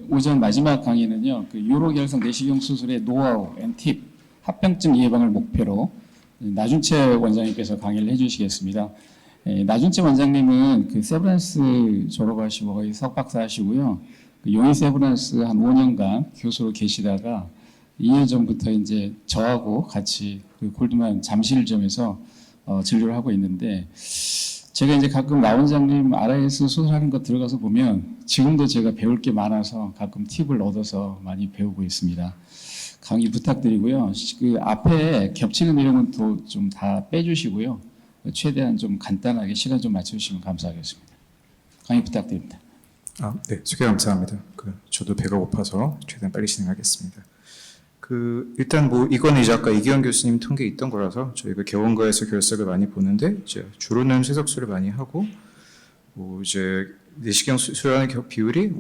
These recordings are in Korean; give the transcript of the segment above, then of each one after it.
오전 마지막 강의는요, 유로결석 내시경 수술의 노하우 앤 팁, 합병증 예방을 목표로 나준채 원장님께서 강의를 해주시겠습니다. 나준채 원장님은 세브란스 졸업하시고 거의 석박사 하시고요. 용인 세브란스 한 5년간 교수로 계시다가 2년 전부터 이제 저하고 같이 골드만 잠실점에서 진료를 하고 있는데, 제가 이제 가끔 나 원장님 RIS 수술하는 거 들어가서 보면 지금도 제가 배울 게 많아서 가끔 팁을 얻어서 많이 배우고 있습니다. 강의 부탁드리고요. 앞에 겹치는 내용은 또 좀 다 빼주시고요. 최대한 좀 간단하게 시간 좀 맞춰주시면 감사하겠습니다. 강의 부탁드립니다. 네, 소개 감사합니다. 저도 배가 고파서 최대한 빨리 진행하겠습니다. 일단 이거는 이제 아까 이기현 교수님 통계에 있던 거라서 저희가 개원가에서 결석을 많이 보는데, 이제 주로는 쇠석술을 많이 하고, 이제 내시경 수술하는 비율이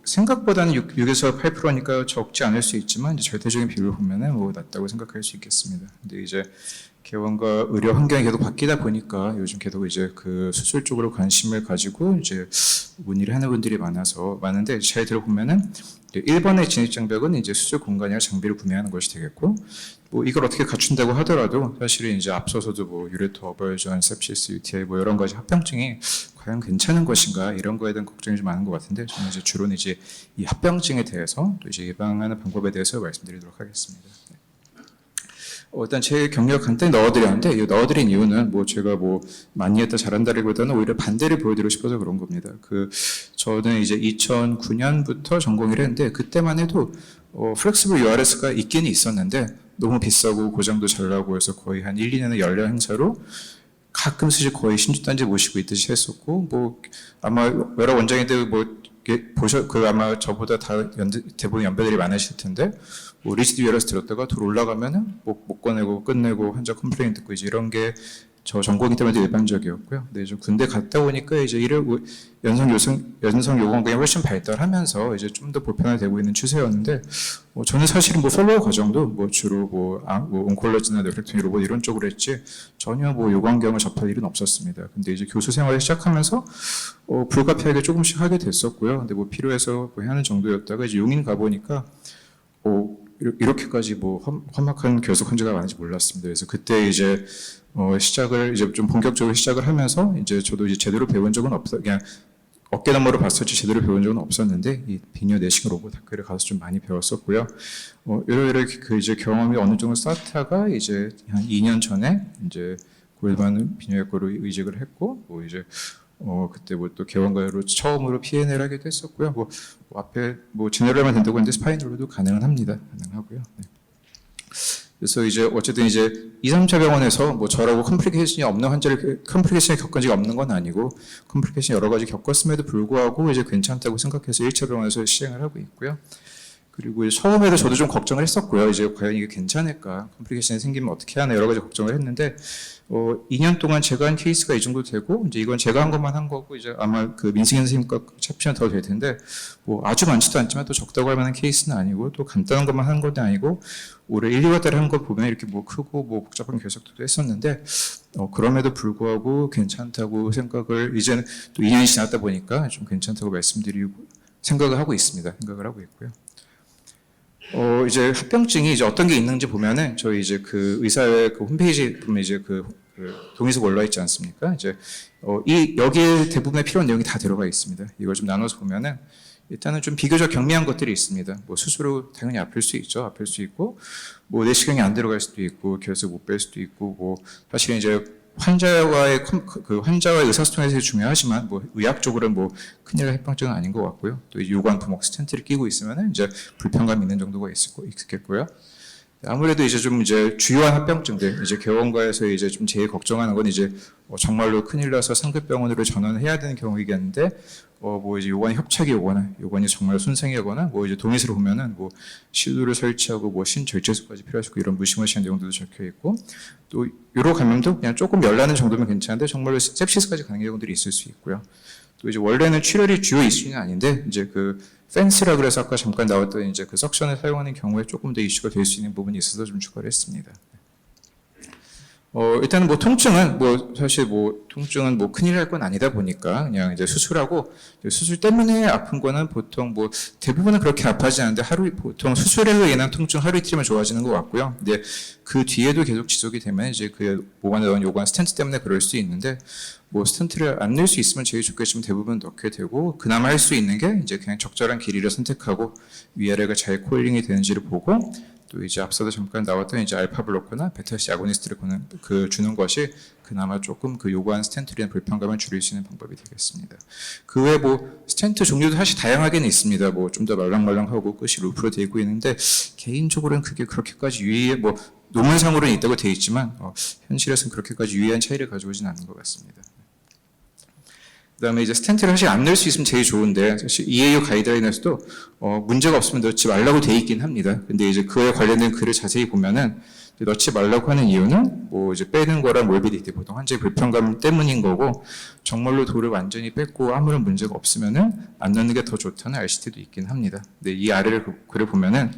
생각보다는 6에서 8%니까 적지 않을 수 있지만, 이제 절대적인 비율을 보면은 낮다고 생각할 수 있겠습니다. 근데 이제 개원가 의료 환경이 계속 바뀌다 보니까 요즘 계속 이제 수술 쪽으로 관심을 가지고 이제 문의를 하는 분들이 많은데, 잘 들어보면은 1번의 진입장벽은 이제 수술 공간이나 장비를 구매하는 것이 되겠고, 이걸 어떻게 갖춘다고 하더라도 사실은 이제 앞서서도 유레터 어벌전, sepsis, UTI 여러 가지 합병증이 과연 괜찮은 것인가, 이런 거에 대한 걱정이 좀 많은 것 같은데, 저는 이제 주로는 이제 이 합병증에 대해서 또 이제 예방하는 방법에 대해서 말씀드리도록 하겠습니다. 일단 제 경력 간단히 넣어드렸는데, 이 넣어드린 이유는 제가 많이 했다 잘한다기보다는 오히려 반대를 보여드리고 싶어서 그런 겁니다. 저는 이제 2009년부터 전공을 했는데, 그때만 해도 플렉시블 URS가 있긴 있었는데 너무 비싸고 고장도 잘 나고 해서 거의 한 1, 2년에 연례 행사로 가끔 수술 거의 신주단지 모시고 있듯이 했었고, 아마 여러 원장님들 아마 저보다 대부분 연배들이 많으실 텐데, 리지드 URS 들었다가 돌 올라가면은 못 꺼내고 끝내고 환자 컴플레인 듣고 이제 이런 게 저 전공이기 때문에 일반적이었고요. 근데 좀 군대 갔다 오니까 이제 연성 요관경이 훨씬 발달하면서 이제 좀 더 보편화되고 있는 추세였는데, 저는 사실은 팔로우 과정도 주로 온콜로지나 네프렉토미 로봇 이런 쪽으로 했지 전혀 요관경을 접할 일은 없었습니다. 근데 이제 교수 생활을 시작하면서 불가피하게 조금씩 하게 됐었고요. 근데 필요해서 하는 정도였다가 이제 용인 가보니까 이렇게까지 험악한 결석 환자가 많은지 몰랐습니다. 그래서 그때 이제 시작을 이제 좀 본격적으로 시작을 하면서 이제 저도 이제 제대로 배운 적은 그냥 어깨너머로 봤었지 제대로 배운 적은 없었는데, 이 비뇨 내시경 로봇 학교를 가서 좀 많이 배웠었고요. 이렇게 이제 경험이 어느 정도 쌓다가 이제 한 2년 전에 이제 골반 비뇨기과로 이직을 했고, 이제 그때 또 개원가로 처음으로 PNL 하게 됐었고요. 앞에 제너럴만 된다고 했는데 스파이널로도 가능합니다. 가능하고요. 네. 그래서 이제 어쨌든 이제 2, 3차 병원에서 저라고 컴플리케이션이 없는 환자를 컴플리케이션을 겪은 적이 없는 건 아니고, 컴플리케이션 여러 가지 겪었음에도 불구하고 이제 괜찮다고 생각해서 1차 병원에서 시행을 하고 있고요. 그리고 처음에도 저도 좀 걱정을 했었고요. 이제 과연 이게 괜찮을까? 컴플리케이션이 생기면 어떻게 하나 여러 가지 걱정을 했는데, 2년 동안 제가 한 케이스가 이 정도 되고, 이제 이건 제가 한 것만 한 거고, 이제 아마 민승현 선생님과 챕시면 더 될 텐데, 아주 많지도 않지만 또 적다고 할 만한 케이스는 아니고, 또 간단한 것만 한 것도 아니고, 올해 1, 2월 달에 한 거 보면 이렇게 크고 복잡한 결석도 했었는데, 그럼에도 불구하고 괜찮다고 생각을, 이제는 또 2년이 지났다 보니까 좀 괜찮다고 생각을 하고 있습니다. 생각을 하고 있고요. 이제 합병증이 이제 어떤 게 있는지 보면은 저희 이제 의사회 홈페이지 보면 이제 동의서 올라 있지 않습니까? 이제 여기에 대부분의 필요한 내용이 다 들어가 있습니다. 이걸 좀 나눠서 보면은 일단은 좀 비교적 경미한 것들이 있습니다. 수술로 당연히 아플 수 있죠. 아플 수 있고, 내시경이 안 들어갈 수도 있고, 결석 못 뺄 수도 있고, 사실은 이제 환자와의 의사소통에서 중요하지만 의학적으로는 큰일 날 합병증은 아닌 것 같고요. 또 요관 부목 스텐트를 끼고 있으면 이제 불편감 있는 정도가 있겠고요. 아무래도 이제 좀 주요한 합병증들, 이제 개원가에서 이제 좀 제일 걱정하는 건 이제 정말로 큰일 나서 상급병원으로 전원해야 되는 경우이겠는데, 이제 요관이 협착이 오거나, 요관이 정말 손상이 오거나, 이제 동의서를 보면은 시도를 설치하고 신절제술까지 필요할 수 있고, 이런 무시무시한 내용들도 적혀 있고, 또 요로 감염도 그냥 조금 열나는 정도면 괜찮은데, 정말로 sepsis까지 가는 경우들이 있을 수 있고요. 또 이제 원래는 출혈이 주요 이슈는 아닌데, 이제 펜스라 그래서 아까 잠깐 나왔던 이제 석션을 사용하는 경우에 조금 더 이슈가 될 수 있는 부분이 있어서 좀 추가를 했습니다. 일단은 뭐 통증은 뭐 사실 뭐 통증은 뭐 큰일 날 건 아니다 보니까 그냥 이제 수술하고 수술 때문에 아픈 거는 보통 뭐 대부분은 그렇게 아파하지 않는데 보통 수술에 인한 통증 하루 이틀이면 좋아지는 것 같고요. 근데 그 뒤에도 계속 지속이 되면 이제 그 모관에 넣은 요관 스텐트 때문에 그럴 수 있는데 뭐 스텐트를 안 넣을 수 있으면 제일 좋겠지만 대부분 넣게 되고 그나마 할 수 있는 게 이제 그냥 적절한 길이를 선택하고 위아래가 잘 코일링이 되는지를 보고 또 이제 앞서도 잠깐 나왔던 이제 알파 블로커나 베타 C 아고니스트를 주는 것이 그나마 조금 그 요구한 스텐트에 대한 불편감을 줄일 수 있는 방법이 되겠습니다. 그 외에 뭐 스텐트 종류도 사실 다양하게는 있습니다. 뭐 좀 더 말랑말랑하고 끝이 루프로 되어 있고 있는데 개인적으로는 그게 그렇게까지 뭐 논문상으로는 있다고 되어 있지만 현실에서는 그렇게까지 유의한 차이를 가져오진 않는 것 같습니다. 그다음에 이제 스텐트를 사실 안 넣을 수 있으면 제일 좋은데 사실 EAU 가이드라인에서도 문제가 없으면 넣지 말라고 돼 있긴 합니다. 근데 이제 그에 관련된 글을 자세히 보면은 넣지 말라고 하는 이유는 뭐 이제 빼는 거랑 몰비디티 보통 환자의 불편감 때문인 거고 정말로 돌을 완전히 뺐고 아무런 문제가 없으면은 안 넣는 게 더 좋다는 RCT도 있긴 합니다. 근데 이 아래를 글을 보면은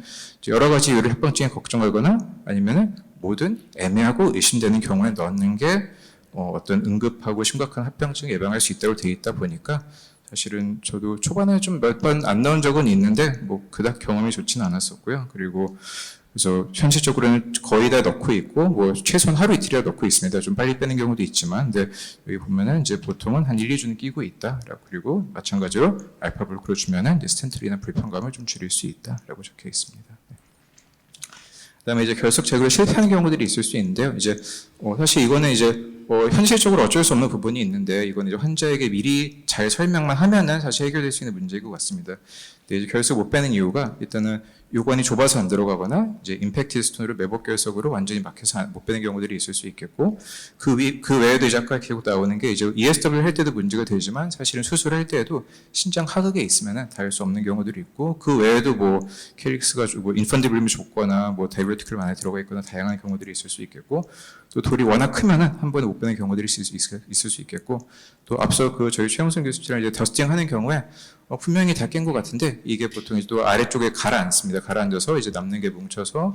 여러 가지 이유를 합병증에 걱정하거나 아니면은 모든 애매하고 의심되는 경우에 넣는 게 어떤 응급하고 심각한 합병증 예방할 수 있다고 되어 있다 보니까 사실은 저도 초반에 좀 몇 번 안 나온 적은 있는데 뭐 그닥 경험이 좋지는 않았었고요. 그리고 그래서 현실적으로는 거의 다 넣고 있고 뭐 최소한 하루 이틀이라 넣고 있습니다. 좀 빨리 빼는 경우도 있지만 근데 여기 보면은 이제 보통은 한 1, 2주는 끼고 있다. 그리고 마찬가지로 알파 블로커를 주면은 이제 스텐트로 인한 불편감을 좀 줄일 수 있다라고 적혀 있습니다. 그다음에 이제 결석 제거를 실패하는 경우들이 있을 수 있는데요. 이제 사실 이거는 이제 현실적으로 어쩔 수 없는 부분이 있는데 이거는 이제 환자에게 미리 잘 설명만 하면은 사실 해결될 수 있는 문제인 것 같습니다. 근데 이제 결석 못 빼는 이유가 일단은 요관이 좁아서 안 들어가거나 이제 임팩트 스톤으로 매복 결석으로 완전히 막혀서 못 빼는 경우들이 있을 수 있겠고 그 외에도 이제 아까 계속 나오는 게 이제 ESW 할 때도 문제가 되지만 사실은 수술할 때에도 신장 하극에 있으면은 닿을 수 없는 경우들이 있고 그 외에도 뭐 캐릭스가 뭐 인펀디블림이 좁거나 뭐 다이브레티클 안에 들어가 있거나 다양한 경우들이 있을 수 있겠고 또 돌이 워낙 크면은 한 번에 못 빼는 경우들이 있을 수 있겠고 또 앞서 그 저희 최영선 교수님이랑 이제 더스팅 하는 경우에 분명히 다 깬 것 같은데 이게 보통 또 아래쪽에 가라앉습니다. 가라앉아서 이제 남는 게 뭉쳐서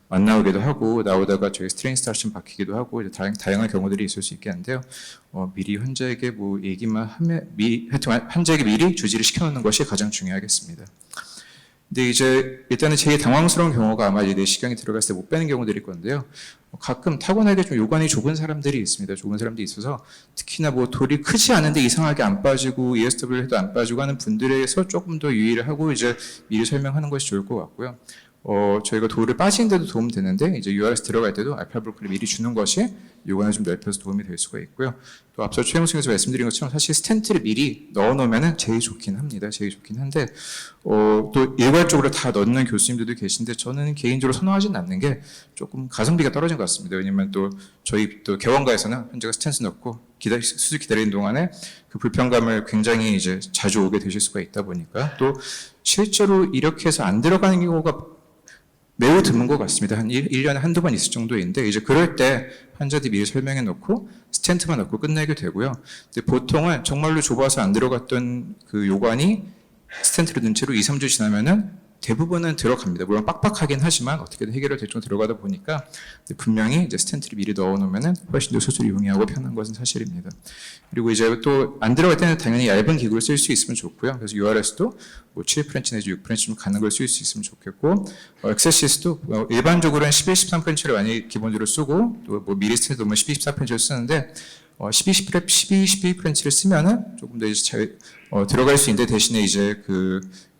안 나오기도 하고 나오다가 저희 스트레인 스타션 박히기도 하고 이제 다양한 경우들이 있을 수 있겠는데요. 미리 환자에게 뭐 얘기만 하면 하여튼 환자에게 미리 주지를 시켜놓는 것이 가장 중요하겠습니다. 근데 이제 일단은 제일 당황스러운 경우가 아마 이제 내시경이 들어갔을 때 못 빼는 경우들일 건데요. 가끔 타고나게 좀 요관이 좁은 사람들이 있습니다. 좁은 사람들이 있어서 특히나 뭐 돌이 크지 않은데 이상하게 안 빠지고 ESW 해도 안 빠지고 하는 분들에서 조금 더 유의를 하고 이제 미리 설명하는 것이 좋을 것 같고요. 저희가 돌을 빠지는데도 도움 되는데 이제 URS 들어갈 때도 알파 블로커를 미리 주는 것이 요관을 좀 넓혀서 도움이 될 수가 있고요. 또 앞서 최영승 교수가 말씀드린 것처럼 사실 스텐트를 미리 넣어놓으면 제일 좋긴 합니다. 제일 좋긴 한데 또 일괄적으로 다 넣는 교수님들도 계신데 저는 개인적으로 선호하진 않는 게 조금 가성비가 떨어진 것 같습니다. 왜냐면 또 저희 또 개원가에서는 환자가 스텐트 넣고 수술 기다리는 동안에 그 불편감을 굉장히 이제 자주 오게 되실 수가 있다 보니까 또 실제로 이렇게 해서 안 들어가는 경우가 매우 드문 것 같습니다. 한 1년에 한두 번 있을 정도인데, 이제 그럴 때 환자들이 미리 설명해 놓고 스텐트만 넣고 끝내게 되고요. 근데 보통은 정말로 좁아서 안 들어갔던 그 요관이 스텐트를 넣은 채로 2, 3주 지나면은 대부분은 들어갑니다. 물론 빡빡하긴 하지만 어떻게든 해결을 대충 들어가다 보니까 분명히 이제 스텐트를 미리 넣어놓으면은 훨씬 더 수술이 용이하고 편한 것은 사실입니다. 그리고 이제 또 안 들어갈 때는 당연히 얇은 기구를 쓸 수 있으면 좋고요. 그래서 URS도 뭐 7프렌치 내지 6프렌치 좀 가는 걸 쓸 수 있으면 좋겠고, 엑세시스도 일반적으로는 11, 13프렌치를 많이 기본적으로 쓰고 또 뭐 미리 스텐트 넣으면 12, 14프렌치를 쓰는데 12, 12프렌치를 쓰면은 조금 더 이제 잘 들어갈 수 있는데 대신에 이제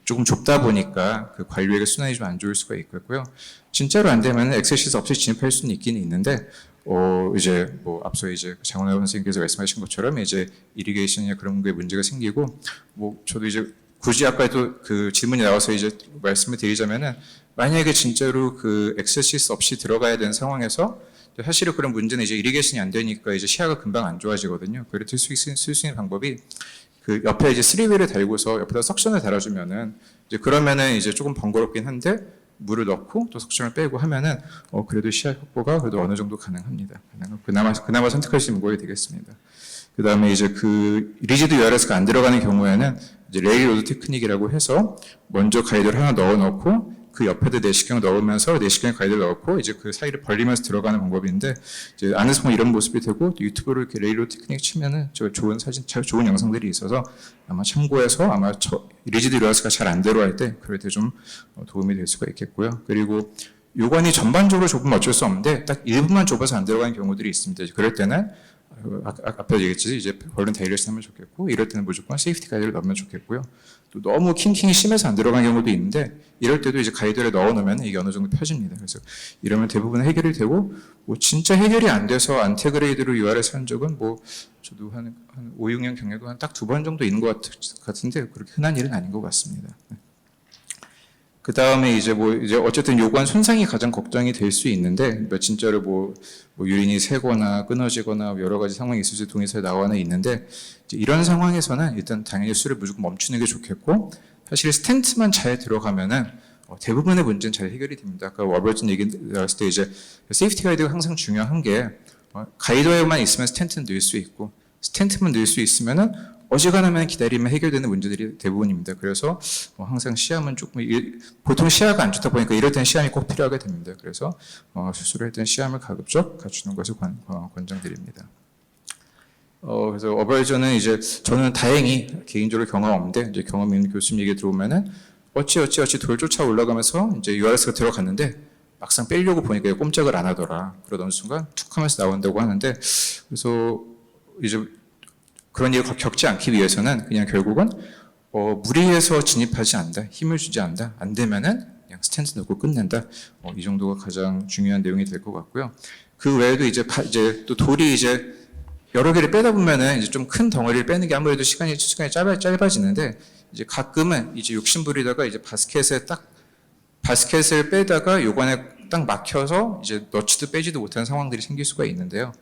조금 좁다 보니까 그 관료에게 순환이 좀 안 좋을 수가 있고요. 진짜로 안 되면 엑세시스 없이 진입할 수는 있긴 있는데, 이제 뭐 앞서 이제 장원호 선생님께서 말씀하신 것처럼 이제 이리게이션이나 그런 게 문제가 생기고, 뭐 저도 이제 굳이 아까도 그 질문이 나와서 이제 말씀을 드리자면은 만약에 진짜로 그 엑세시스 없이 들어가야 되는 상황에서 사실은 그런 문제는 이제 이리게이션이 안 되니까 이제 시야가 금방 안 좋아지거든요. 그래서 쓸 수 있는 방법이 그 옆에 이제 3웨이를 달고서 옆에다 석션을 달아주면은 이제 그러면은 이제 조금 번거롭긴 한데 물을 넣고 또 석션을 빼고 하면은 그래도 시야 확보가 그래도 어느 정도 가능합니다. 그나마 선택할 수 있는 거에 되겠습니다. 그 다음에 이제 그 리지드 URS가 안 들어가는 경우에는 이제 레일 로드 테크닉이라고 해서 먼저 가이드를 하나 넣어놓고 그 옆에도 내시경 넣으면서 내시경 가이드를 넣고 이제 그 사이를 벌리면서 들어가는 방법인데 이제 안에서 보면 이런 모습이 되고 또 유튜브로 이렇게 레일로 테크닉 치면은 저 좋은 사진, 좋은 영상들이 있어서 아마 참고해서 아마 리지드 류아스가 잘 안 들어갈 때 그럴 때 좀 도움이 될 수가 있겠고요. 그리고 요관이 전반적으로 좁으면 어쩔 수 없는데 딱 일부만 좁아서 안 들어가는 경우들이 있습니다. 그럴 때는 앞에 얘기했지 이제 벌른 다이렉션 하면 좋겠고 이럴 때는 무조건 세이프티 가이드를 넣으면 좋겠고요. 또 너무 킹킹이 심해서 안 들어가는 경우도 있는데 이럴 때도 이제 가이드를 넣어 놓으면 이게 어느 정도 펴집니다. 그래서 이러면 대부분 해결이 되고 뭐 진짜 해결이 안 돼서 안테그레이드로 UR에서 한 적은 뭐 저도 한 5, 6년 경력도 한 딱 2번 정도 있는 것 같은데 그렇게 흔한 일은 아닌 것 같습니다. 그 다음에 이제 어쨌든 요관 손상이 가장 걱정이 될 수 있는데, 진짜로 유린이 새거나 끊어지거나 여러 가지 상황이 있을 수 동의서에 나와는 있는데, 이런 상황에서는 일단 당연히 수를 무조건 멈추는 게 좋겠고, 사실 스텐트만 잘 들어가면은 대부분의 문제는 잘 해결이 됩니다. 아까 워버튼 얘기 나왔을 때 이제 세이프티 가이드가 항상 중요한 게, 가이드웨어만 있으면 스텐트는 넣을 수 있고, 스텐트만 넣을 수 있으면은 어지간하면 기다리면 해결되는 문제들이 대부분입니다. 그래서 항상 시험은 조금 보통 시야가 안 좋다 보니까 이럴 땐 시험이 꼭 필요하게 됩니다. 그래서 수술을 할 땐 시험을 가급적 갖추는 것을 권장드립니다. 그래서 어버이저는 이제 저는 다행히 개인적으로 경험 없는데 이제 경험 있는 교수님 얘기 들어보면은 어찌 돌 쫓아 올라가면서 이제 URS가 들어갔는데 막상 빼려고 보니까 꼼짝을 안 하더라. 그러던 순간 툭 하면서 나온다고 하는데 그래서 이제 그런 일을 겪지 않기 위해서는 그냥 결국은 무리해서 진입하지 않는다, 힘을 주지 않는다, 안 되면은 그냥 스탠스 넣고 끝낸다. 이 정도가 가장 중요한 내용이 될 것 같고요. 그 외에도 이제 또 돌이 이제 여러 개를 빼다 보면은 이제 좀 큰 덩어리를 빼는 게 아무래도 시간이 짧아지는데 이제 가끔은 이제 욕심부리다가 이제 바스켓을 빼다가 요관에 딱 막혀서 이제 넣지도 빼지도 못하는 상황들이 생길 수가 있는데요.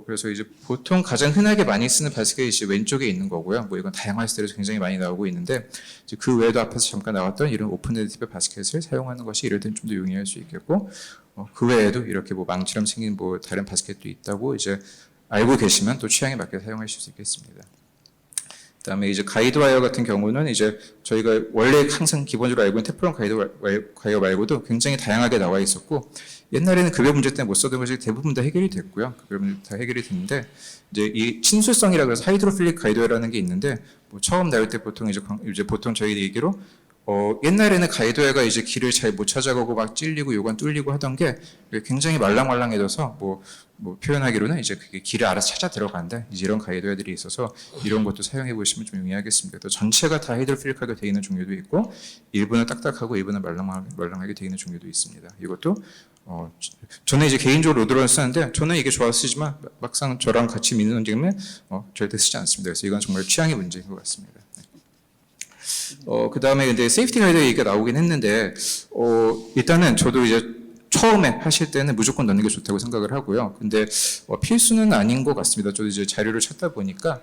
그래서 이제 보통 가장 흔하게 많이 쓰는 바스켓이 이제 왼쪽에 있는 거고요. 뭐 이건 다양한 스타일에서 굉장히 많이 나오고 있는데, 이제 그 외에도 앞에서 잠깐 나왔던 이런 오픈헤드 팁의 바스켓을 사용하는 것이 이럴 땐 좀 더 용이할 수 있겠고, 그 외에도 이렇게 망치처럼 생긴 다른 바스켓도 있다고 이제 알고 계시면 또 취향에 맞게 사용하실 수 있겠습니다. 그다음에 이제 가이드와이어 같은 경우는 이제 저희가 원래 항상 기본적으로 알고 있는 테프론 가이드와이어 말고도 굉장히 다양하게 나와 있었고 옛날에는 급여 문제 때문에 못 쓰던 것이 대부분 다 해결이 됐고요. 급여 문제 다 해결이 됐는데 이제 이 친수성이라고 해서 하이드로필릭 가이드웨어라는 게 있는데 처음 나올 때 보통 보통 저희 얘기로 옛날에는 가이드웨어가 이제 길을 잘 못 찾아가고 막 찔리고 요관 뚫리고 하던 게 굉장히 말랑말랑해져서 표현하기로는 이제 그게 길을 알아서 찾아 들어간다. 이제 이런 가이드웨어들이 있어서 이런 것도 사용해 보시면 좀 용이하겠습니다. 또 전체가 다 하이드로필릭하게 되어 있는 종류도 있고 일부는 딱딱하고 일부는 말랑하게 되어 있는 종류도 있습니다. 이것도 저는 이제 개인적으로 로드런을 쓰는데 저는 이게 좋아서 쓰지만 막상 저랑 같이 믿는 경우는 절대 쓰지 않습니다. 그래서 이건 정말 취향의 문제인 것 같습니다. 그 다음에 근데 세이프티 가이드 얘기가 나오긴 했는데, 일단은 저도 이제 처음에 하실 때는 무조건 넣는 게 좋다고 생각을 하고요. 근데 필수는 아닌 것 같습니다. 저도 이제 자료를 찾다 보니까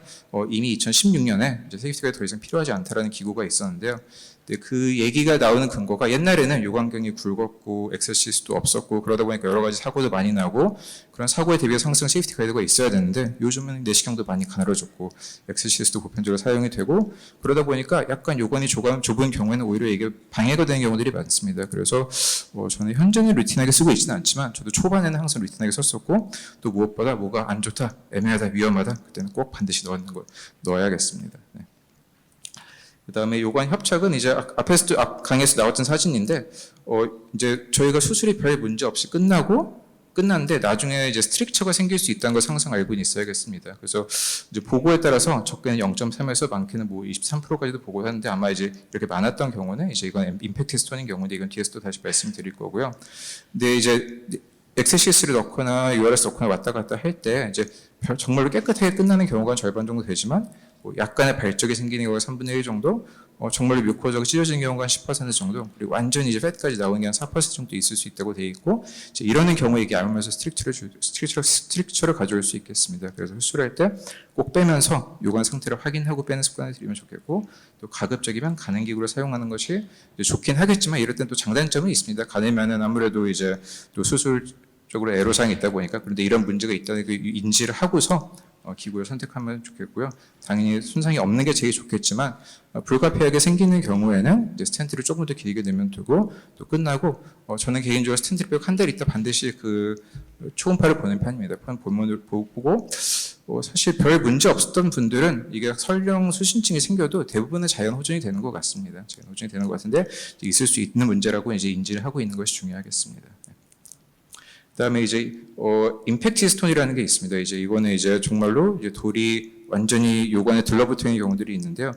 이미 2016년에 이제 세이프티 가이드 더 이상 필요하지 않다라는 기고가 있었는데요. 근데 그 얘기가 나오는 근거가 옛날에는 요관경이 굵었고 엑셀시스도 없었고 그러다 보니까 여러 가지 사고도 많이 나고 그런 사고에 대비해서 항상 세이프티 가이드가 있어야 되는데 요즘은 내시경도 많이 가늘어졌고 엑셀시스도 보편적으로 사용이 되고 그러다 보니까 약간 요관이 좁은 경우에는 오히려 이게 방해가 되는 경우들이 많습니다. 그래서 저는 현재는 루틴하게 쓰고 있지는 않지만 저도 초반에는 항상 루틴하게 썼었고 또 무엇보다 뭐가 안 좋다, 애매하다, 위험하다 그때는 꼭 반드시 넣어야겠습니다. 네. 그 다음에 요관 협착은 이제 앞 강의에서 나왔던 사진인데, 이제 저희가 수술이 별 문제 없이 끝났는데 나중에 이제 스트릭처가 생길 수 있다는 걸 항상 알고 있어야겠습니다. 그래서 이제 보고에 따라서 적게는 0.3에서 많게는 23%까지도 보고를 하는데 아마 이제 이렇게 많았던 경우는 이제 이건 임팩트 스톤인 경우인데 이건 뒤에서 또 다시 말씀드릴 거고요. 근데 이제 엑세시스를 넣거나 URS 넣거나 왔다 갔다 할 때 이제 정말로 깨끗하게 끝나는 경우가 절반 정도 되지만 약간의 발적이 생기는 경우가 3분의 1 정도, 정말로 뮤코저가 찢어지는 경우가 한 10% 정도, 그리고 완전히 이제 팻까지 나오는 게 한 4% 정도 있을 수 있다고 되어 있고, 이제 이러는 경우에 이게 알면서 스트릭처를 가져올 수 있겠습니다. 그래서 수술할 때 꼭 빼면서 요관 상태를 확인하고 빼는 습관을 들이면 좋겠고, 또 가급적이면 가는 기구를 사용하는 것이 좋긴 하겠지만 이럴 땐 또 장단점이 있습니다. 가늘면은 아무래도 이제 또 수술 적으로 애로사항이 있다 보니까 그런데 이런 문제가 있다는 그 인지를 하고서 기구를 선택하면 좋겠고요. 당연히 손상이 없는 게 제일 좋겠지만 불가피하게 생기는 경우에는 이제 스텐트를 조금 더 길게 내면 되고 또 끝나고 저는 개인적으로 스텐트를 빼고 한 달 있다 반드시 그 초음파를 보는 편입니다. 본문을 보고 사실 별 문제 없었던 분들은 이게 설령 수신증이 생겨도 대부분은 자연 호전이 되는 것 같습니다. 자연 호전이 되는 것 같은데 있을 수 있는 문제라고 이제 인지를 하고 있는 것이 중요하겠습니다. 그다음에 이제 임팩트 스톤이라는 게 있습니다. 이제 이거는 이제 정말로 이제 돌이 완전히 요관에 들러붙어 있는 경우들이 있는데요.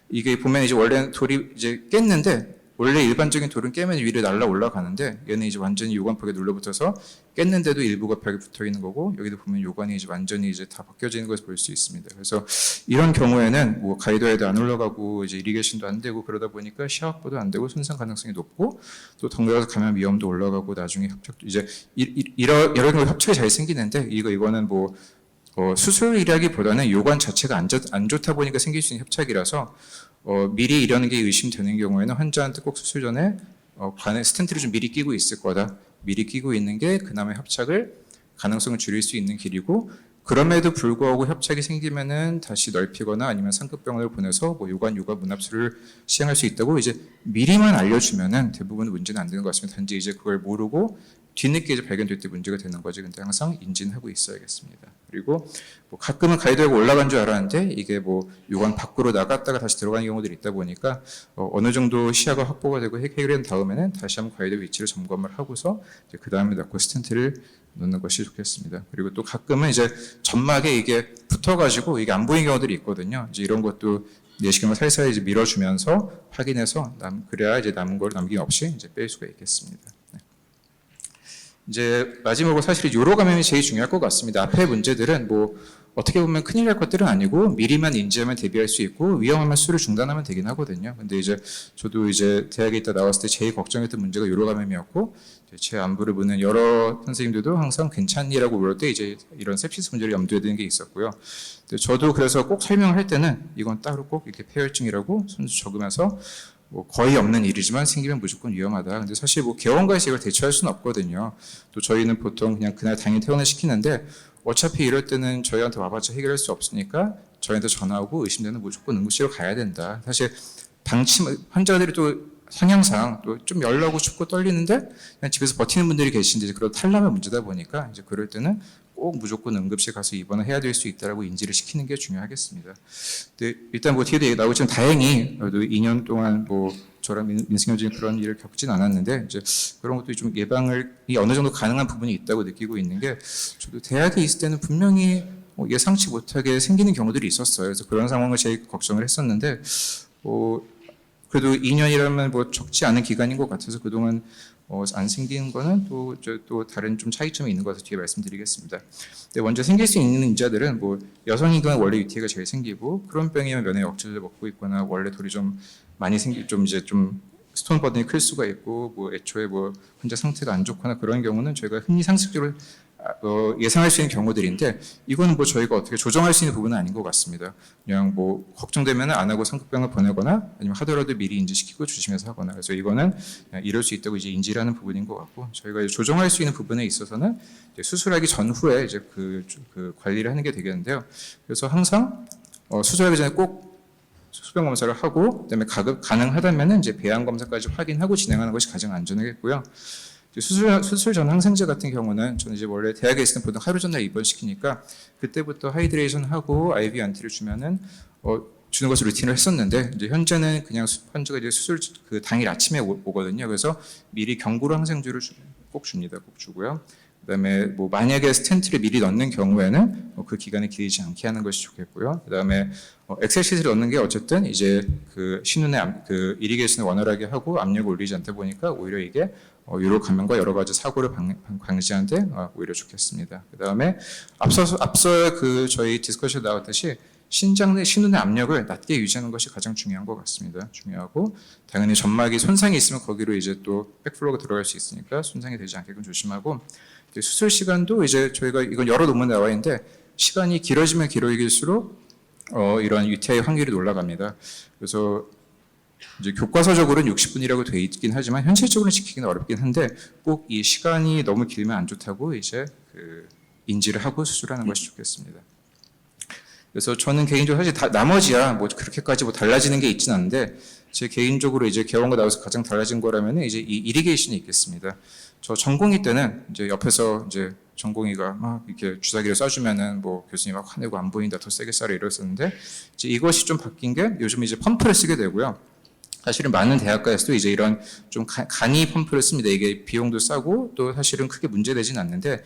이게 보면 이제 원래 돌이 이제 깼는데 원래 일반적인 돌은 깨면 위로 날라 올라가는데 얘는 이제 완전히 요관 벽에 눌러붙어서 깼는데도 일부가 벽에 붙어 있는 거고 여기도 보면 요관이 이제 완전히 이제 다 벗겨지는 것을 볼 수 있습니다. 그래서 이런 경우에는 뭐 가이드와이도 안 올라가고 이제 이리게이션도 안 되고 그러다 보니까 시야 확보도 안 되고 손상 가능성이 높고 또 덩달아서 감염 위험도 올라가고 나중에 협착도 이제 여러 경우 협착이 잘 생기는데 이거는 뭐 수술이라기보다는 요관 자체가 안 좋다 보니까 생길 수 있는 협착이라서 미리 이러는 게 의심되는 경우에는 환자한테 꼭 수술 전에 관에 스텐트를 좀 미리 끼고 있을 거다. 미리 끼고 있는 게 그나마 협착을 가능성을 줄일 수 있는 길이고 그럼에도 불구하고 협착이 생기면은 다시 넓히거나 아니면 상급병원을 보내서 뭐 요관 유관 문합수를 시행할 수 있다고 이제 미리만 알려주면은 대부분 문제는 안 되는 것 같습니다. 단지 이제 그걸 모르고 뒤늦게 이제 발견될 때 문제가 되는 거지. 근데 항상 인지는 하고 있어야겠습니다. 그리고 뭐 가끔은 가이드가 올라간 줄 알았는데 이게 뭐 요관 밖으로 나갔다가 다시 들어가는 경우들이 있다 보니까 어느 정도 시야가 확보가 되고 해결한 다음에는 다시 한번 가이드 위치를 점검을 하고서 그 다음에 넣고 스텐트를 넣는 것이 좋겠습니다. 그리고 또 가끔은 이제 점막에 이게 붙어가지고 이게 안 보이는 경우들이 있거든요. 이제 이런 것도 내시경을 살살 이제 밀어주면서 확인해서 그래야 이제 남은 걸 남김없이 이제 뺄 수가 있겠습니다. 이제 마지막으로 사실 요로 감염이 제일 중요할 것 같습니다. 앞에 문제들은 뭐 어떻게 보면 큰일 날 것들은 아니고 미리만 인지하면 대비할 수 있고 위험하면 수술을 중단하면 되긴 하거든요. 근데 이제 저도 이제 대학에 있다 나왔을 때 제일 걱정했던 문제가 요로 감염이었고 제 안부를 묻는 여러 선생님들도 항상 괜찮니라고 물을 때 이제 이런 sepsis 문제를 염두에 두는 게 있었고요. 저도 그래서 꼭 설명할 때는 이건 따로 꼭 이렇게 폐혈증이라고 손수 적으면서 뭐 거의 없는 일이지만 생기면 무조건 위험하다. 근데 사실 뭐 개원가에서 이걸 대처할 수는 없거든요. 또 저희는 보통 그냥 그날 당일 퇴원을 시키는데 어차피 이럴 때는 저희한테 와봤자 해결할 수 없으니까 저희한테 전화하고 의심되는 무조건 응급실로 가야 된다. 사실 환자들이 또 성향상 또 좀 열나고 춥고 떨리는데 그냥 집에서 버티는 분들이 계신데 그런 탈남의 문제다 보니까 이제 그럴 때는 꼭 무조건 응급실 가서 입원을 해야 될 수 있다라고 인지를 시키는 게 중요하겠습니다. 근데 일단 뭐 뒤에도 나오지만 다행히 그래도 2년 동안 뭐 저랑 민승현 그런 일을 겪진 않았는데 이제 그런 것도 좀 예방이 어느 정도 가능한 부분이 있다고 느끼고 있는 게 저도 대학에 있을 때는 분명히 예상치 못하게 생기는 경우들이 있었어요. 그래서 그런 상황을 제일 걱정을 했었는데 그래도 2년이라면 뭐 적지 않은 기간인 것 같아서 그동안 안 생기는 거는 또 다른 좀 차이점이 있는 것 같아서 뒤에 말씀드리겠습니다. 근데 먼저 생길 수 있는 인자들은 뭐 여성이건 원래 UTI가 제일 생기고 그런 병이면 면역 억제를 먹고 있거나 원래 돌이 좀 많이 좀 스톤 버든이 클 수가 있고 뭐 애초에 뭐 환자 상태가 안 좋거나 그런 경우는 저희가 흔히 상식적으로 예상할 수 있는 경우들인데 이거는 뭐 저희가 어떻게 조정할 수 있는 부분은 아닌 것 같습니다. 그냥 뭐 걱정되면 안 하고 상급병을 보내거나 아니면 하더라도 미리 인지시키고 조심해서 하거나 그래서 이거는 이럴 수 있다고 이제 인지를 하는 부분인 것 같고 저희가 이제 조정할 수 있는 부분에 있어서는 이제 수술하기 전후에 이제 그 관리를 하는 게 되겠는데요. 그래서 항상 수술하기 전에 꼭 소변 검사를 하고 그다음에 가능하다면은 이제 배양 검사까지 확인하고 진행하는 것이 가장 안전하겠고요. 수술 전 항생제 같은 경우는 저는 이제 원래 대학에 있을 때 보통 하루 전날 입원시키니까 그때부터 하이드레이션 하고 IV 안티를 주면은 주는 것을 루틴을 했었는데 이제 현재는 그냥 환자가 이제 수술 그 당일 아침에 오거든요. 그래서 미리 경구로 항생제를 꼭 줍니다. 꼭 주고요. 그다음에 뭐 만약에 스텐트를 미리 넣는 경우에는 그 기간이 길지 않게 하는 것이 좋겠고요. 그다음에 엑셀시트를 넣는 게 어쨌든 이제 그 신운의 그 이리게이션을 원활하게 하고 압력을 올리지 않다 보니까 오히려 이게 유로 감염과 여러 가지 사고를 방지하는데 오히려 좋겠습니다. 그다음에 앞서 그 저희 디스커션 나왔듯이 신장 내 신운의 압력을 낮게 유지하는 것이 가장 중요한 것 같습니다. 중요하고 당연히 점막이 손상이 있으면 거기로 이제 또 백플로우가 들어갈 수 있으니까 손상이 되지 않게끔 조심하고 수술 시간도 이제 저희가 이건 여러 논문에 나와 있는데 시간이 길어지면 길어질수록 이러한 UTI 확률이 올라갑니다. 그래서 이제 교과서적으로는 60분이라고 돼 있긴 하지만 현실적으로는 지키기는 어렵긴 한데 꼭 이 시간이 너무 길면 안 좋다고 이제 그 인지를 하고 수술하는 것이 좋겠습니다. 그래서 저는 개인적으로 사실 나머지야 뭐 그렇게까지 뭐 달라지는 게 있진 않은데 제 개인적으로 이제 개원과 나와서 가장 달라진 거라면은 이제 이 이리게이션이 있겠습니다. 저 전공의 때는 이제 옆에서 이제 전공의가 막 이렇게 주사기를 쏴주면은 뭐 교수님 막 화내고 안 보인다 더 세게 쏴라 이랬었는데 이제 이것이 좀 바뀐 게 요즘 이제 펌프를 쓰게 되고요. 사실은 많은 대학가에서도 이제 이런 좀 간이 펌프를 씁니다. 이게 비용도 싸고 또 사실은 크게 문제되진 않는데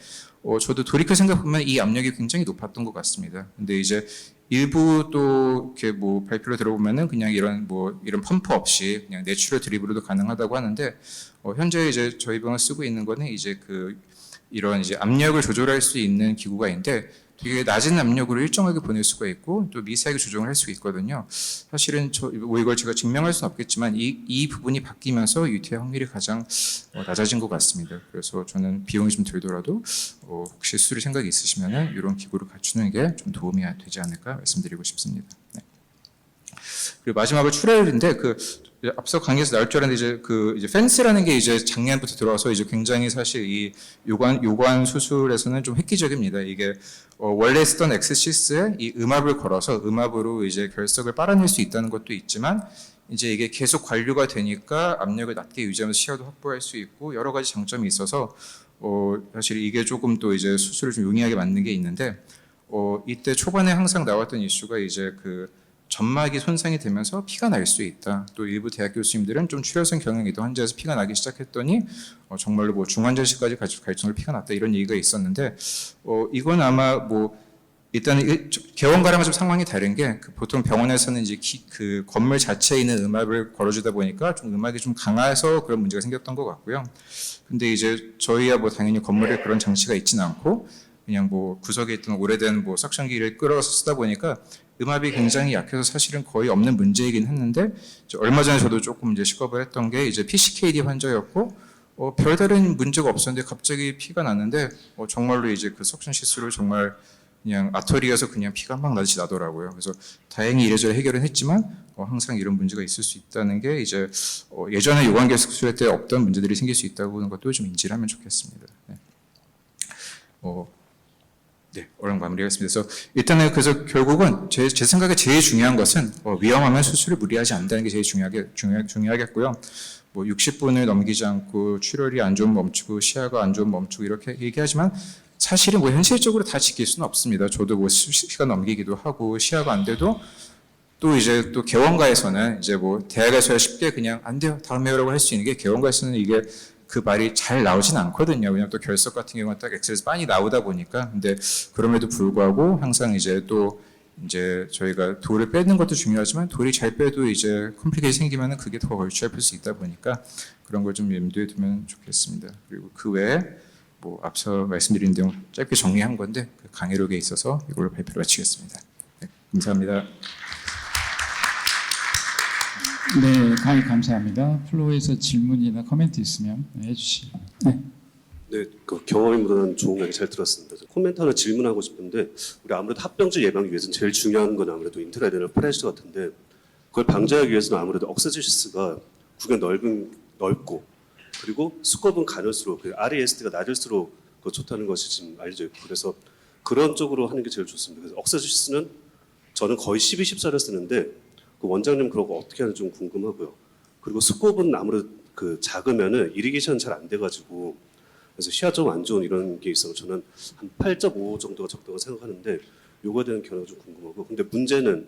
저도 돌이켜 생각해보면 이 압력이 굉장히 높았던 것 같습니다. 근데 이제 일부 또 이렇게 뭐 발표를 들어보면은 그냥 이런 펌프 없이 그냥 내추럴 드립으로도 가능하다고 하는데 현재 이제 저희 병원 쓰고 있는 거는 이제 이런 이제 압력을 조절할 수 있는 기구가 있는데 되게 낮은 압력으로 일정하게 보낼 수가 있고 또 미세하게 조정을 할 수 있거든요. 사실은 뭐 이걸 제가 증명할 수는 없겠지만 이 부분이 바뀌면서 UTI 확률이 가장 낮아진 것 같습니다. 그래서 저는 비용이 좀 들더라도 혹시 수술이 생각이 있으시면은 이런 기구를 갖추는 게 좀 도움이 되지 않을까 말씀드리고 싶습니다. 네. 그리고 마지막으로 출혈인데 앞서 강의에서 나올 줄 알았는데 이제 펜스라는 게 이제 작년부터 들어와서 이제 굉장히 사실 이 요관 수술에서는 좀 획기적입니다. 이게 원래 쓰던 엑스시스에 이 음압을 걸어서 음압으로 이제 결석을 빨아낼 수 있다는 것도 있지만 이제 이게 계속 관류가 되니까 압력을 낮게 유지하면서 시야도 확보할 수 있고 여러 가지 장점이 있어서 사실 이게 조금 또 이제 수술을 좀 용이하게 만든 게 있는데 이때 초반에 항상 나왔던 이슈가 이제 점막이 손상이 되면서 피가 날 수 있다. 또 일부 대학 교수님들은 좀 출혈성 경영이도 환자에서 피가 나기 시작했더니 정말로 뭐 중환자실까지 갈 정도로 피가 났다 이런 얘기가 있었는데 이건 아마 뭐 일단은 개원가랑은 좀 상황이 다른 게 보통 병원에서는 이제 건물 자체에 있는 음압을 걸어주다 보니까 좀 음압이 좀 강해서 그런 문제가 생겼던 것 같고요. 근데 이제 저희야 뭐 당연히 건물에 그런 장치가 있지는 않고 그냥 뭐 구석에 있던 오래된 뭐 석션기를 끌어서 쓰다 보니까 음압이 굉장히 약해서 사실은 거의 없는 문제이긴 했는데 얼마 전에 저도 조금 이제 식겁을 했던 게 이제 PCKD 환자였고 별다른 문제가 없었는데 갑자기 피가 났는데 정말로 이제 그 석션 시술을 정말 그냥 아터리에서 그냥 피가 막 나듯이 나더라고요. 그래서 다행히 이래저래 해결은 했지만 항상 이런 문제가 있을 수 있다는 게 이제 예전에 요관계석 수술 때 없던 문제들이 생길 수 있다고 하는 것도 좀 인지를 하면 좋겠습니다. 네. 네, 얼른 마무리하겠습니다. 그래서 일단은 그래서 결국은 제 생각에 제일 중요한 것은 위험하면 수술을 무리하지 않는다는 게 제일 중요하겠고요. 뭐 60분을 넘기지 않고 출혈이 안 좋으면 멈추고 시야가 안 좋으면 멈추고 이렇게 얘기하지만 사실은 뭐 현실적으로 다 지킬 수는 없습니다. 저도 뭐 시간 넘기기도 하고 시야가 안 돼도 또 이제 또 개원가에서는 이제 뭐 대학에서야 쉽게 그냥 안 돼요 다음에 오라고 할 수 있는 게 개원가에서는 이게 그 말이 잘 나오진 않거든요. 왜냐하면 또 결석 같은 경우는 딱 엑셀에서 많이 나오다 보니까. 근데 그럼에도 불구하고 항상 이제 또 이제 저희가 돌을 빼는 것도 중요하지만 돌이 잘 빼도 이제 컴플리케이션이 생기면은 그게 더 골치아플 수 있다 보니까 그런 걸 좀 염두에 두면 좋겠습니다. 그리고 그 외에 뭐 앞서 말씀드린 내용 짧게 정리한 건데 그 강의록에 있어서 이걸로 발표를 마치겠습니다. 네, 감사합니다. 네, 강의 감사합니다. 플로어에서 질문이나 코멘트 있으면 해주시죠. 네. 네, 그 경험보다는 좋은 강의 잘 들었습니다. 코멘트 하나 질문하고 싶은데 우리 아무래도 합병증 예방 위해서는 제일 중요한 건 아무래도 인트라데널 프레셔 같은데 그걸 방지하기 위해서는 아무래도 억세지시스가 구경 넓고 그리고 수컷은 가늘수록 RESD가 낮을수록 좋다는 것이 지금 알려져 있고 그래서 그런 쪽으로 하는 게 제일 좋습니다. 그래서 억세지시스는 저는 거의 12, 14를 쓰는데 그 원장님 그런 거 어떻게 하는지 좀 궁금하고요. 그리고 스콥은 아무래도 작으면은 이리게이션 잘 안 돼가지고 그래서 시야 좀 안 좋은 이런 게 있어서 저는 한 8.5 정도가 적다고 생각하는데 요거에 대한 견해가 좀 궁금하고 근데 문제는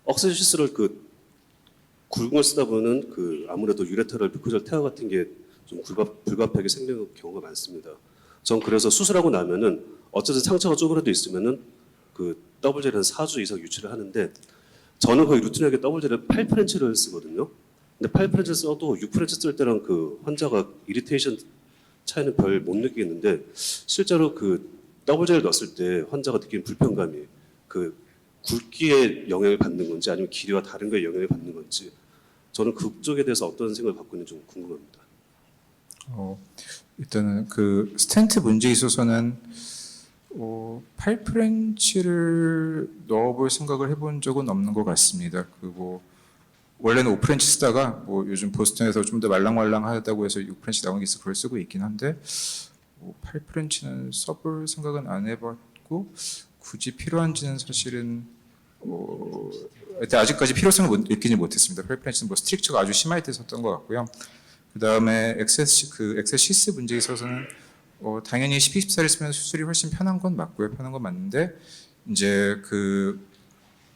억세시스를 굵은 걸 쓰다 보면 아무래도 유레테럴 뮤코절 태아 같은 게 좀 불가피하게 생기는 경우가 많습니다. 전 그래서 수술하고 나면은 어쨌든 상처가 쪼그라도 있으면은 더블젤은 4주 이상 유치를 하는데 저는 거의 루틴하게 더블젤을 8프렌치를 쓰거든요. 근데 8프렌치 써도 6프렌치 쓸 때랑 환자가 이리테이션 차이는 별 못 느끼겠는데 실제로 더블젤을 넣었을 때 환자가 느끼는 불편감이 굵기에 영향을 받는 건지 아니면 길이와 다른 거에 영향을 받는 건지 저는 그쪽에 대해서 어떤 생각을 갖고 있는지 좀 궁금합니다. 일단은 스텐트 문제에 있어서는 8프렌치를 넣어볼 생각을 해본 적은 없는 것 같습니다. 원래는 오프렌치 쓰다가 뭐 요즘 보스턴에서 좀 더 말랑말랑하다고 해서 6프렌치 나온 게 있어 그걸 쓰고 있긴 한데 8프렌치는 써볼 생각은 안 해봤고 굳이 필요한지는 사실은 아직까지 필요성을 느끼지 못했습니다. 8프렌치는 뭐 스트릭처가 아주 심할 때 썼던 것 같고요. 그 다음에 엑세시스 문제에 있어서는 당연히 1214를 쓰면 수술이 훨씬 편한 건 맞고요. 편한 건 맞는데 이제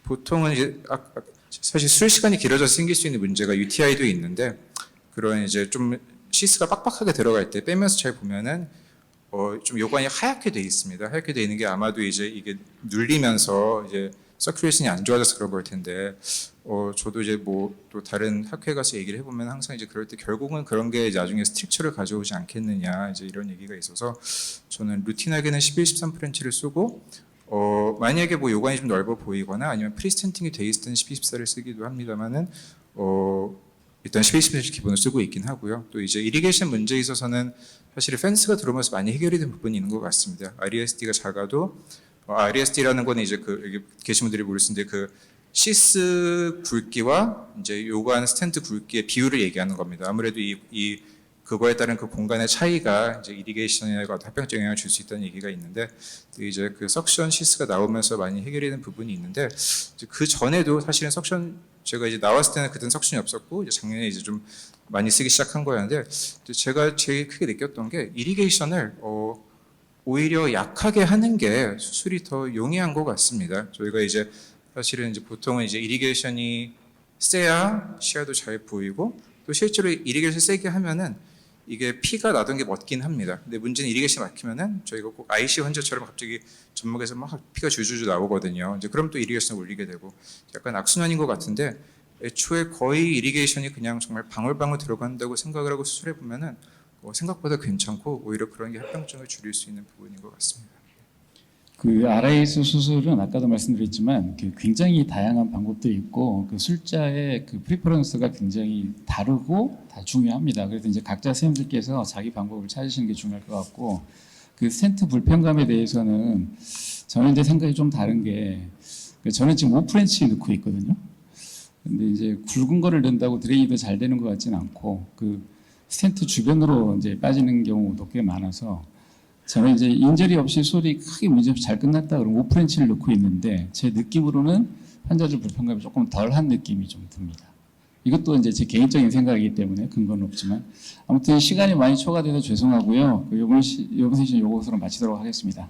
보통은 이제 사실 수술 시간이 길어져서 생길 수 있는 문제가 UTI도 있는데 그런 이제 좀 시스가 빡빡하게 들어갈 때 빼면서 잘 보면은 좀 요관이 하얗게 돼 있습니다. 하얗게 돼 있는 게 아마도 이제 이게 눌리면서 이제 서큘레이션이 안 좋아져서 그런 걸 텐데 저도 이제 뭐 또 다른 학회에 가서 얘기를 해보면 항상 이제 그럴 때 결국은 그런 게 나중에 스트릭처를 가져오지 않겠느냐 이제 이런 얘기가 있어서 저는 루틴하게는 11, 13프렌치를 쓰고 만약에 뭐 요관이 좀 넓어 보이거나 아니면 프리스텐팅이 돼 있을 때는 12, 14를 쓰기도 합니다만은 일단 12, 14를 기본으로 쓰고 있긴 하고요. 또 이제 이리게이션 문제에 있어서는 사실 펜스가 들어오면서 많이 해결이 된 부분이 있는 것 같습니다. RESD가 작아도 RESD라는 거는 이제 여기 계신 분들이 모를 수 있는데 시스 굵기와 이제 요관 스텐트 굵기의 비율을 얘기하는 겁니다. 아무래도 그거에 따른 그 공간의 차이가 이제 이리게이션이나 합병증 영향을 줄 수 있다는 얘기가 있는데 이제 석션 시스가 나오면서 많이 해결이 된 부분이 있는데 그 전에도 사실은 석션 제가 이제 나왔을 때는 그때는 석션이 없었고 이제 작년에 이제 좀 많이 쓰기 시작한 거였는데 제가 제일 크게 느꼈던 게 이리게이션을 오히려 약하게 하는 게 수술이 더 용이한 것 같습니다. 저희가 이제 사실은 이제 보통은 이제 이리게이션이 세야 시야도 잘 보이고 또 실제로 이리게이션 세게 하면은 이게 피가 나던 게 멎긴 합니다. 근데 문제는 이리게이션 막히면은 저희가 꼭 IC 환자처럼 갑자기 점막에서 막 피가 줄줄줄 나오거든요. 이제 그럼 또 이리게이션을 올리게 되고 약간 악순환인 것 같은데 애초에 거의 이리게이션이 그냥 정말 방울방울 들어간다고 생각을 하고 수술해 보면은 생각보다 괜찮고 오히려 그런 게 합병증을 줄일 수 있는 부분인 것 같습니다. RIS 수술은 아까도 말씀드렸지만 굉장히 다양한 방법들이 있고 술자의 프리퍼런스가 굉장히 다르고 다 중요합니다. 그래서 이제 각자 선생님들께서 자기 방법을 찾으시는 게 중요할 것 같고 스텐트 불편감에 대해서는 저는 이제 생각이 좀 다른 게 저는 지금 5프렌치 넣고 있거든요. 근데 이제 굵은 거를 넣는다고 드레인이 더 잘 되는 것 같지는 않고 스텐트 주변으로 이제 빠지는 경우도 꽤 많아서 저는 이제 인절이 없이 수술이 크게 문제없이 잘 끝났다 그러면 5프렌치를 넣고 있는데 제 느낌으로는 환자들 불편감이 조금 덜한 느낌이 좀 듭니다. 이것도 이제 제 개인적인 생각이기 때문에 근거는 없지만 아무튼 시간이 많이 초과돼서 죄송하고요. 이번 세션 이것으로 마치도록 하겠습니다.